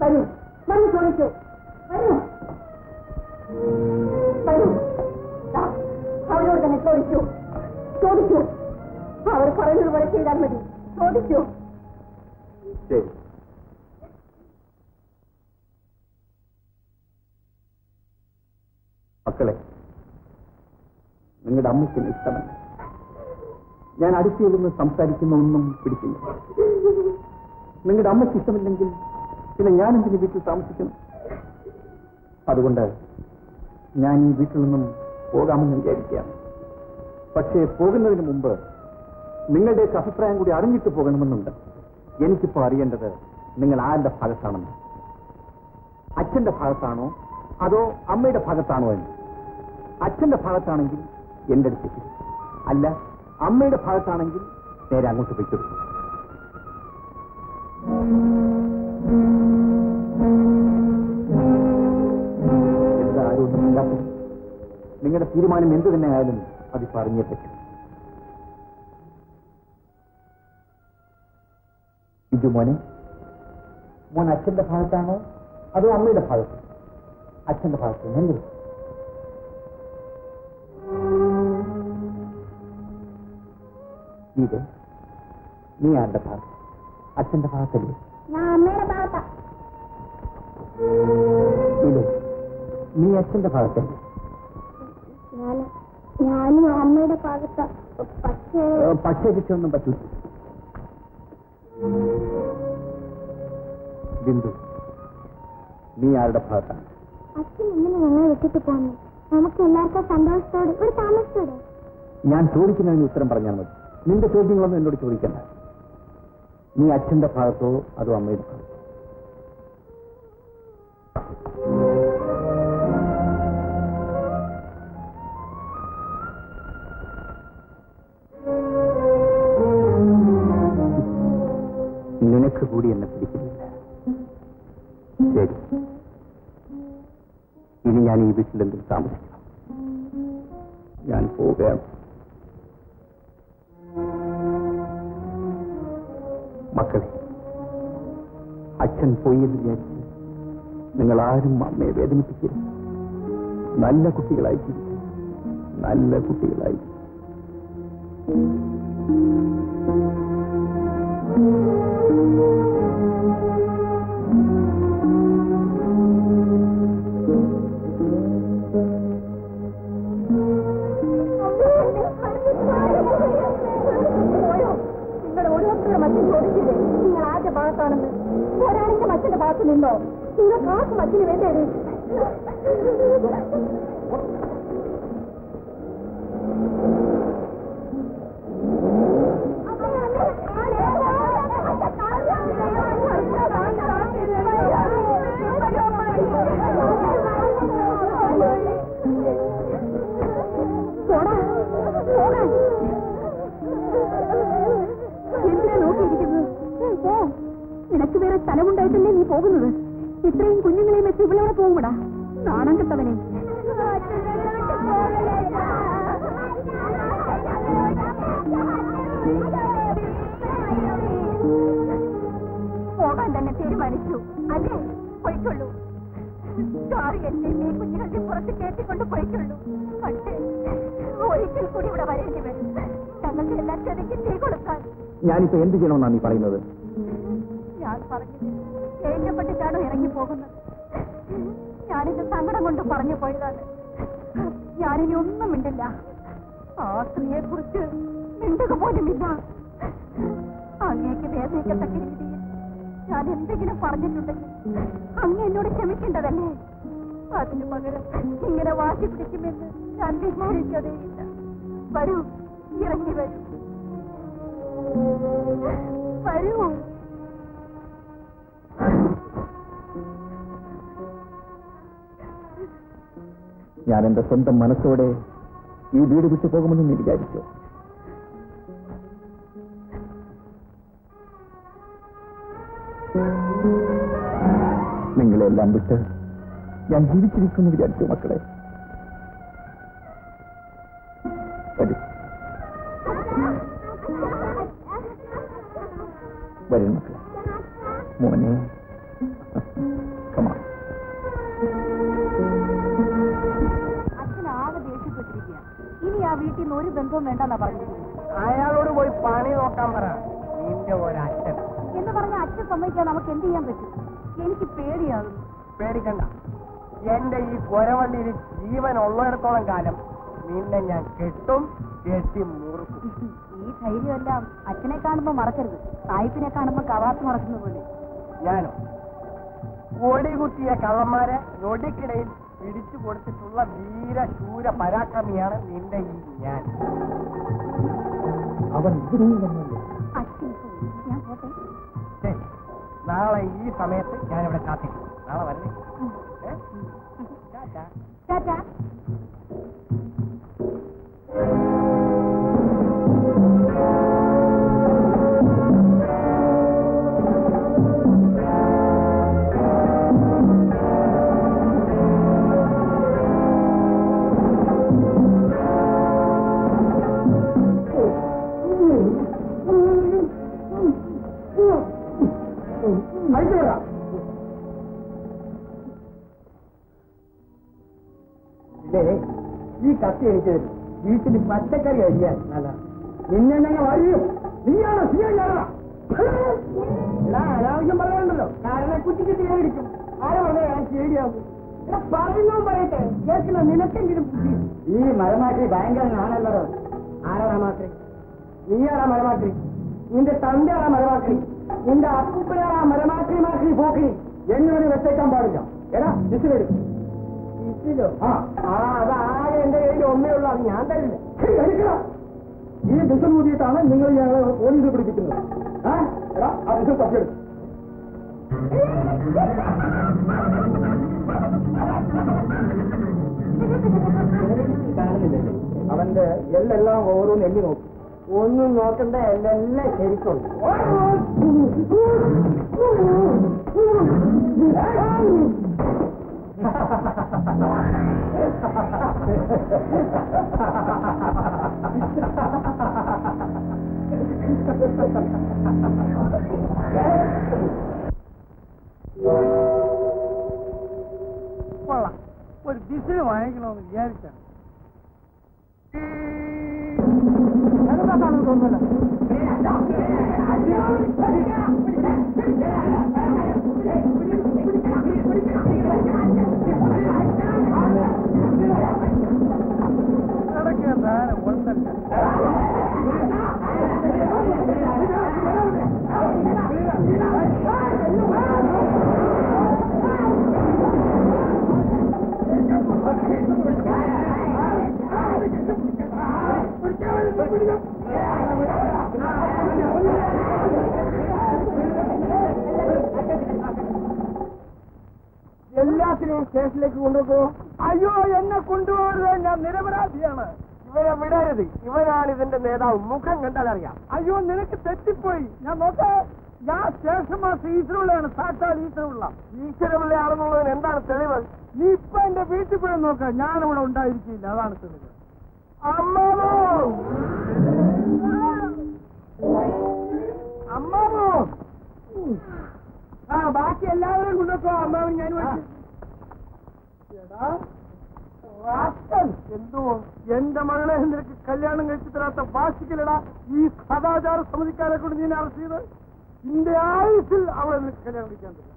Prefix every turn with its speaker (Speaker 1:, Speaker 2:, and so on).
Speaker 1: വരൂ, വരൂ, ചോദിക്കൂ, വരൂ, വരൂ. അവരോട് തന്നെ ചോദിക്കൂ, ചോദിക്കൂ. അവർ പറയുന്നത് പോലെ ചെയ്താൽ മതി. ചോദിക്കൂ.
Speaker 2: ശരി. മക്കളെ, നിങ്ങളുടെ അമ്മയ്ക്ക് ഇഷ്ടമല്ല. ഞാൻ അടുത്തിൽ നിന്ന് സംസാരിക്കുന്ന ഒന്നും പിടിക്കില്ല. നിങ്ങളുടെ അമ്മയ്ക്ക് ഇഷ്ടമില്ലെങ്കിൽ പിന്നെ ഞാൻ എന്തിന് വീട്ടിൽ താമസിക്കണം? അതുകൊണ്ട് ഞാൻ ഈ വീട്ടിൽ നിന്നും പോകാമെന്ന് വിചാരിക്കുകയാണ്. പക്ഷേ പോകുന്നതിന് മുമ്പ് നിങ്ങളുടെയൊക്കെ അഭിപ്രായം കൂടി അറിഞ്ഞിട്ട് പോകണമെന്നുണ്ട്. എനിക്കിപ്പോൾ അറിയേണ്ടത് നിങ്ങൾ ആരുടെ ഭാഗത്താണെന്ന്. അച്ഛന്റെ ഭാഗത്താണോ അതോ അമ്മയുടെ ഭാഗത്താണോ എന്ന്. അച്ഛന്റെ ഭാഗത്താണെങ്കിൽ എന്റെ അടുത്തേക്ക്, അല്ല അമ്മയുടെ ഭാഗത്താണെങ്കിൽ നേരെ അങ്ങോട്ട് പോയിക്കൊടുക്കും. എന്താ ആരും ഒന്നും ഇല്ലാത്തത്? നിങ്ങളുടെ തീരുമാനം എന്തു തന്നെ ആയാലും അത് പറഞ്ഞേ പറ്റും. ഇത് മോൻ അച്ഛന്റെ ഭാഗത്താണോ അതോ അമ്മയുടെ ഭാഗത്ത്? അച്ഛന്റെ ഭാഗത്ത് എന്ത്? ഇത് നീ ആരുടെ ഭാഗത്ത്? അച്ഛന്റെ ഭാഗത്തല്ലേ? ഇത് നീ അച്ഛന്റെ ഭാഗത്തല്ലേ?
Speaker 1: ഞാനും അമ്മയുടെ ഭാഗത്ത.
Speaker 2: പക്ഷേ കിട്ടൊന്നും പറ്റൂല. ബിന്ദു, നീ ആരുടെ ഭാഗത്താണ്?
Speaker 1: അച്ഛൻ ഇങ്ങനെ ഞങ്ങളെ വിട്ടിട്ട് പോന്നു. നമുക്ക് എല്ലാവർക്കും സന്തോഷത്തോടെ ഒരു താമസത്തോടെ.
Speaker 2: ഞാൻ ചോദിക്കുന്നതിന് ഉത്തരം പറഞ്ഞാൽ മതി. നിന്റെ ചോദ്യങ്ങളൊന്നും എന്നോട് ചോദിക്കണ്ട. നീ അച്ഛന്റെ ഭാഗത്തോ അതോ അമ്മയുടെ ഭാഗത്തോ? നിനക്ക് കൂടി എന്നെ പിടിക്കുന്നില്ല. ശരി, ഇനി ഞാൻ ഈ വീട്ടിൽ എന്തെങ്കിലും താമസിക്കണം. ഞാൻ പോവുകയാണ്. മക്കളെ, അച്ഛൻ പോയി എന്ന് വിചാരിച്ച് നിങ്ങൾ ആരും അമ്മയെ വേദനിപ്പിക്കരുത്. നല്ല കുട്ടികളായി ജീവിക്കും, നല്ല കുട്ടികളായി.
Speaker 1: നിങ്ങൾ ഓരോരുത്തരുടെ മറ്റും ചോദിച്ചില്ലേ നിങ്ങൾ ആരുടെ ഭാഗത്താണെന്ന്? ഒരാളിന്റെ മറ്റന്റെ ഭാഗത്ത് നിന്നോ? നിങ്ങൾ കാശ് മറ്റിന് വേണ്ടേ? എന്തിനാ നോക്കിയിരിക്കുന്നത്? നിനക്ക് വേറെ സ്ഥലമുണ്ടായിട്ടല്ലേ നീ പോകുന്നത്? ഇത്രയും കുഞ്ഞുങ്ങളെയും വെച്ച് ഇവളെവിടെ പോകൂടാ? നാണം കെട്ടവനെ. പോകാൻ തന്നെ തീരുമാനിച്ചു അല്ലേ? പോയിക്കൊള്ളൂ. കാറിലെത്തി നീ കുഞ്ഞുങ്ങളുടെ പുറത്ത് കയറ്റിക്കൊണ്ട് പോയിക്കൊള്ളൂ. പക്ഷേ ഒരിക്കൽ കൂടി ഇവിടെ വരേണ്ടി വരും. ഞങ്ങൾക്ക് എല്ലാ ചെറിയ തീ കൊടുക്കാൻ.
Speaker 2: ഞാനിപ്പോ എന്ത് ചെയ്യണമെന്നാണ് നീ പറയുന്നത്?
Speaker 1: ഞാൻ പറഞ്ഞത് കേൾക്കപ്പെട്ടിട്ടാണോ ഇറങ്ങി പോകുന്നത്? ഞാനിത് സങ്കടം കൊണ്ട് പറഞ്ഞു പോയതാണ്. ഞാനിനി ഒന്നും മിണ്ടില്ല. ആ സ്ത്രീയെ കുറിച്ച് മിണ്ടുക പോലുമില്ല. അങ്ങേക്ക് വേദനിക്കത്തക്ക രീതിയിൽ ഞാൻ എന്തെങ്കിലും പറഞ്ഞിട്ടുണ്ടെങ്കിൽ അങ്ങ് എന്നോട് ക്ഷമിക്കേണ്ടതല്ലേ? അതിന് പകരം ഇങ്ങനെ വാശി പിടിക്കുമെന്ന് ഞാൻ വിചാരിച്ചതേയില്ല. വരൂ, ഇറങ്ങി വരൂ, വരൂ.
Speaker 2: ഞാൻ എന്റെ സ്വന്തം മനസ്സോടെ ഈ വീട് വിട്ടു പോകുമെന്ന് നീ വിചാരിച്ചോ? നിങ്ങളെല്ലാം വിട്ട് ഞാൻ ജീവിച്ചിരിക്കുമെന്ന് വിചാരിച്ചു മക്കളെ? വരൂ, വരും മക്കളെ. മോനെ, Come on.
Speaker 1: അച്ഛനാകെ ദേഷ്യപ്പെട്ടിരിക്കുക. ഇനി ആ വീട്ടിൽ നിന്ന് ഒരു ബന്ധവും വേണ്ടെന്നാ പറഞ്ഞിരിക്കുന്നത്.
Speaker 3: അയാളോട് പോയി പണി നോക്കാൻ പറ. നിന്റെ ഒരച്ഛൻ
Speaker 1: എന്ന് പറഞ്ഞ അച്ഛൻ സമ്മതിക്കാൻ നമുക്ക് എന്ത് ചെയ്യാൻ പറ്റും? എനിക്ക് പേടിയാകുന്നു.
Speaker 3: പേടിക്കണ്ട. എന്റെ ഈ കൊരവള്ളിയിൽ ജീവൻ ഉള്ളിടത്തോളം കാലം നിന്നെ ഞാൻ കെട്ടി മുറുക്കും.
Speaker 1: ഈ ധൈര്യമെല്ലാം അച്ഛനെ കാണുമ്പോ മറക്കരുത്. സായിപ്പിനെ കാണുമ്പോ കവാത്ത് മറക്കുന്ന പോലെ.
Speaker 3: ഞാനോ? ഒടികുത്തിയ കള്ളന്മാരെ ഞൊടിക്കിടയിൽ പിടിച്ചു കൊടുത്തിട്ടുള്ള വീരശൂര പരാക്രമിയാണ് നിന്റെ ഈ ഞാൻ.
Speaker 2: അവൻ ഇവിടെയും വന്നല്ലോ.
Speaker 1: അച്ഛൻ പോയി. ഞാൻ പോട്ടെ.
Speaker 3: ശരി, നാളെ ഈ സമയത്ത് ഞാനിവിടെ കാത്തിരിക്കും. നാളെ വരണേ.
Speaker 1: ടാറ്റാ.
Speaker 3: ഈ കത്തി എനിക്ക് തരും. വീട്ടിൽ പച്ചക്കറി അരിയാൻ നല്ല നിന്നെ ഞങ്ങൾ അറിയും. നീയാണോ അനാവശ്യം പറയാനുണ്ടല്ലോ. കാരണം കുറ്റിക്ക് തീരിക്കും. ആരെ പറഞ്ഞാൽ ഞാൻ ശരിയാകും. പറയുന്നോ പറയട്ടെ, കേൾക്കുന്ന നിനക്കെങ്കിലും ഈ മരമാക്രി ഭയങ്കരനാണല്ലോ. ആരാ മരമാക്രി? നീയാടാ മരമാക്രി. നിന്റെ തന്തയാടാ മരമാക്രി. നിന്റെ അപ്പൂപ്പനാടാ മരമാക്രി പോക്കി. എങ്ങനെ വെച്ചേക്കാൻ പാടില്ല. എടാ ഡിസിലെടുക്കും. അതാകെ എന്റെ കയ്യിൽ ഒന്നേ ഉള്ളൂ. അത് ഞാൻ തരില്ല. ഈ ദിശ കൂടിയിട്ടാണ് നിങ്ങൾ ഞങ്ങൾ പോലീസ് പിടിപ്പിക്കുന്നത്. എടാ ആ ദിശ തപ്പിയെടുക്കും. കാണുന്നില്ലല്ലേ? അവന്റെ എല്ലെല്ലാം ഓരോന്ന് എണ്ണി നോക്കും. ഒന്നും നോക്കണ്ട, എല്ലെല്ലാം ശരിക്കുണ്ട്. കൊള്ളാം. ഒരു ദിശ വാങ്ങിക്കണമെന്ന് വിചാരിച്ചാണ്. തോന്നുന്നില്ല. നടക്കിയ സാധനം ഉണ്ടല്ല. എല്ലാത്തിനെയും സ്റ്റേഷനിലേക്ക് കൊണ്ടുപോ. അയ്യോ, എന്നെ കൊണ്ടുപോകരുത്, ഞാൻ നിരപരാധിയാണ്. ഇവരെ വിടരുത്. ഇവനാണ് ഇതിന്റെ നേതാവ്. മുഖം കണ്ടാൽ അറിയാം. അയ്യോ, നിനക്ക് തെറ്റിപ്പോയി. ഞാൻ നോക്കാം. ഞാൻ സ്റ്റേഷൻ മാസ്റ്റർ ഈശ്വരമുള്ളതാണ്. സാക്ഷാൽ ഈശ്വരമുള്ള. ഈശ്വരമുള്ളയാണെന്നുള്ളതിന് എന്താണ് തെളിവ്? നീ ഇപ്പൊ എന്റെ വീട്ടിൽ പോയി നോക്കാം. ഞാനിവിടെ ഉണ്ടായിരിക്കില്ല. അതാണ് തെളിവ്. അമ്മാവോ, അമ്മാവോ. ബാക്കി എല്ലാവരും കൊണ്ടുവോ. അമ്മാവൻ ഞാൻ എന്തോ എന്റെ മകളെ നിനക്ക് കല്യാണം കഴിച്ചു തരാത്ത വാശിക്കലടാ ഈ സദാചാര സമിതിക്കാരെ കൊണ്ട് നീ അറസ്റ്റ് ചെയ്ത്. നിന്റെ ആയുസിൽ അവളെ നിനക്ക് കല്യാണം കഴിക്കാൻ പറ്റില്ല.